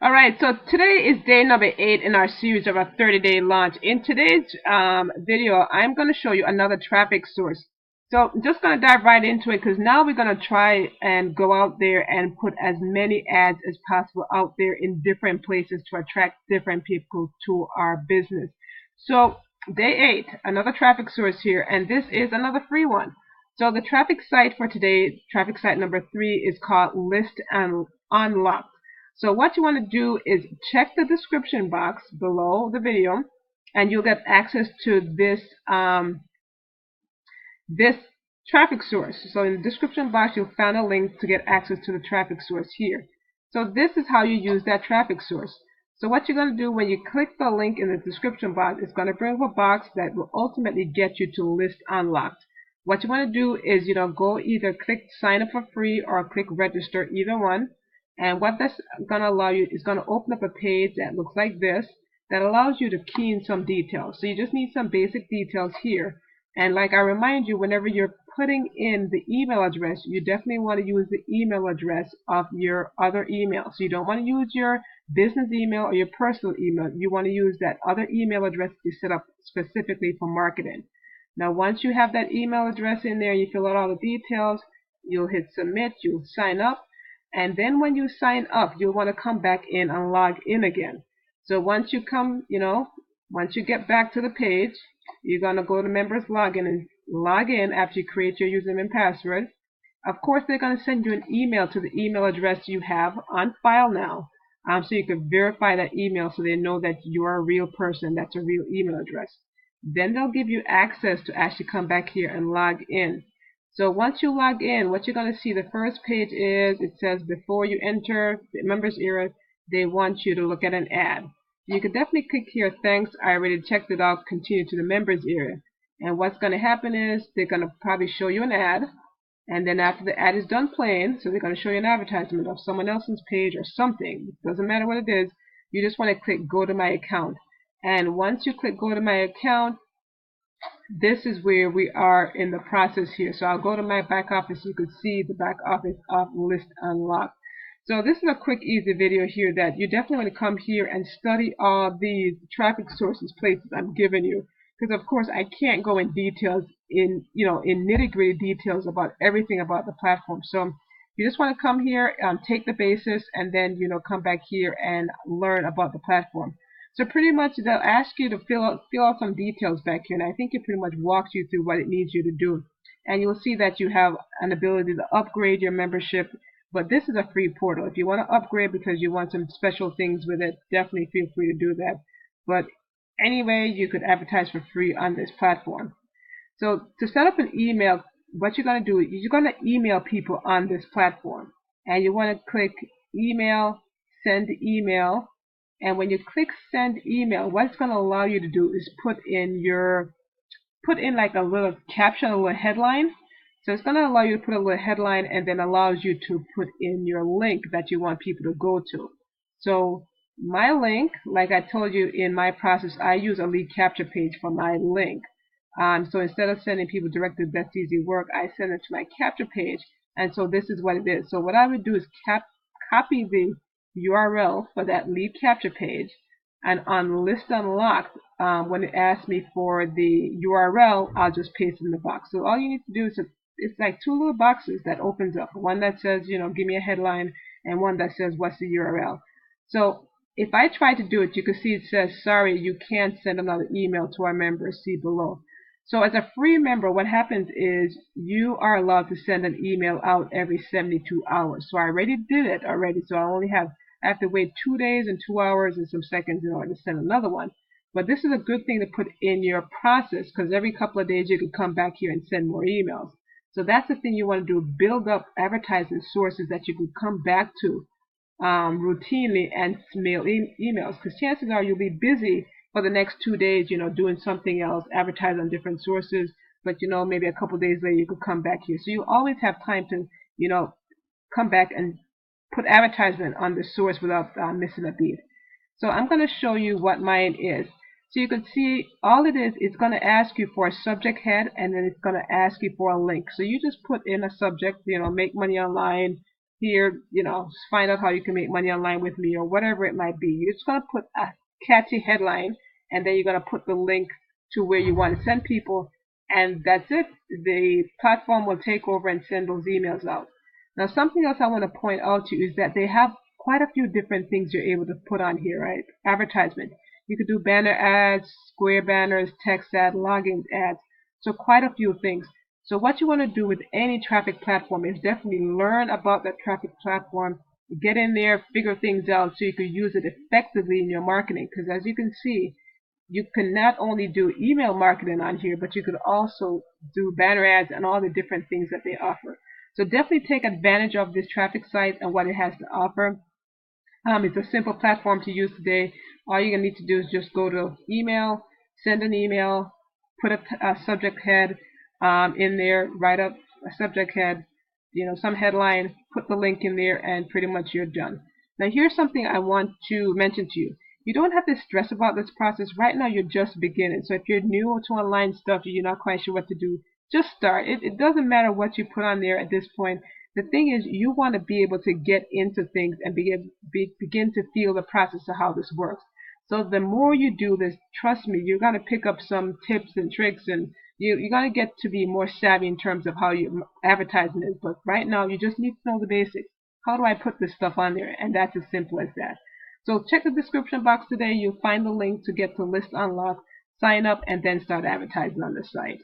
All right, so today is day number 8 in our series of our 30-day launch. In today's video, I'm going to show you another traffic source. So I'm just going to dive right into it because now we're going to try and go out there and put as many ads as possible out there in different places to attract different people to our business. So day 8, another traffic source here, and this is another free one. So the traffic site for today, traffic site number 3, is called List and Unlocked. So what you want to do is check the description box below the video, and you'll get access to this traffic source. So in the description box, you'll find a link to get access to the traffic source here. So this is how you use that traffic source. So what you're going to do when you click the link in the description box, it's going to bring up a box that will ultimately get you to List Unlocked. What you want to do is, go either click sign up for free or click register, either one. And what that's going to allow you is going to open up a page that looks like this that allows you to key in some details. So you just need some basic details here. And like I remind you, whenever you're putting in the email address, you definitely want to use the email address of your other email. So you don't want to use your business email or your personal email. You want to use that other email address you set up specifically for marketing. Now, once you have that email address in there, you fill out all the details, you'll hit submit, you'll sign up. And then when you sign up, you'll want to come back in and log in again. So once you once you get back to the page, you're going to go to members login and log in after you create your username and password. Of course, they're going to send you an email to the email address you have on file now. So you can verify that email so they know that you are a real person. That's a real email address. Then they'll give you access to actually come back here and log in. So once you log in, what you're going to see, the first page is, it says before you enter the members area, they want you to look at an ad. You can definitely click here, thanks, I already checked it out, continue to the members area. And what's going to happen is they're going to probably show you an ad. And then after the ad is done playing, so they're going to show you an advertisement of someone else's page or something. It doesn't matter what it is. You just want to click go to my account. And once you click go to my account, this is where we are in the process here. So I'll go to my back office. You can see the back office of List Unlocked. So this is a quick, easy video here that you definitely want to come here and study all these traffic sources, places I'm giving you. Because of course I can't go in details in nitty-gritty details about everything about the platform. So you just want to come here, take the basis, and then come back here and learn about the platform. So pretty much they'll ask you to fill out some details back here, and I think it pretty much walks you through what it needs you to do. And you'll see that you have an ability to upgrade your membership, but this is a free portal. If you want to upgrade because you want some special things with it, definitely feel free to do that. But anyway, you could advertise for free on this platform. So to set up an email, what you're going to do is you're going to email people on this platform. And you want to click email, send email. And when you click send email, what it's going to allow you to do is put in like a little caption, a little headline. So it's going to allow you to put a little headline and then allows you to put in your link that you want people to go to. So my link, like I told you in my process, I use a lead capture page for my link. So instead of sending people directly to Best Easy Work, I send it to my capture page. And so this is what it is. So what I would do is copy the URL for that lead capture page, and on List Unlocked, when it asks me for the URL, I'll just paste it in the box. So all you need to do is, it's like two little boxes that opens up. One that says, give me a headline, and one that says, what's the URL? So if I try to do it, you can see it says, sorry, you can't send another email to our members, see below. So as a free member, what happens is you are allowed to send an email out every 72 hours. So I already did it already. So I have to wait 2 days and 2 hours and some seconds in order to send another one. But this is a good thing to put in your process, because every couple of days you can come back here and send more emails. So that's the thing you want to do, build up advertising sources that you can come back to routinely and mail emails, because chances are you'll be busy for the next 2 days, doing something else, advertise on different sources, but maybe a couple days later you could come back here. So you always have time to, come back and put advertisement on the source without missing a beat. So I'm going to show you what mine is. So you can see all it is, it's going to ask you for a subject head, and then it's going to ask you for a link. So you just put in a subject, make money online, here, find out how you can make money online with me or whatever it might be. You're just going to put a catchy headline, and then you're going to put the link to where you want to send people, and that's it. The platform will take over and send those emails out. Now, something else I want to point out to you is that they have quite a few different things you're able to put on here, right? Advertisement. You could do banner ads, square banners, text ads, login ads. So quite a few things. So what you want to do with any traffic platform is definitely learn about that traffic platform, get in there, figure things out so you can use it effectively in your marketing. Because as you can see, you can not only do email marketing on here, but you could also do banner ads and all the different things that they offer. So definitely take advantage of this traffic site and what it has to offer. It's a simple platform to use today. All you're going to need to do is just go to email, send an email, put a subject head in there, write up a subject head, some headline, put the link in there, and pretty much you're done. Now here's something I want to mention to you. You don't have to stress about this process. Right now you're just beginning. So if you're new to online stuff, you're not quite sure what to do, just start. It doesn't matter what you put on there at this point. The thing is, you want to be able to get into things and begin to feel the process of how this works. So the more you do this, trust me, you're going to pick up some tips and tricks, and you're going to get to be more savvy in terms of how your advertising is. But right now, you just need to know the basics. How do I put this stuff on there? And that's as simple as that. So check the description box today. You'll find the link to get to List Unlock, sign up, and then start advertising on the site.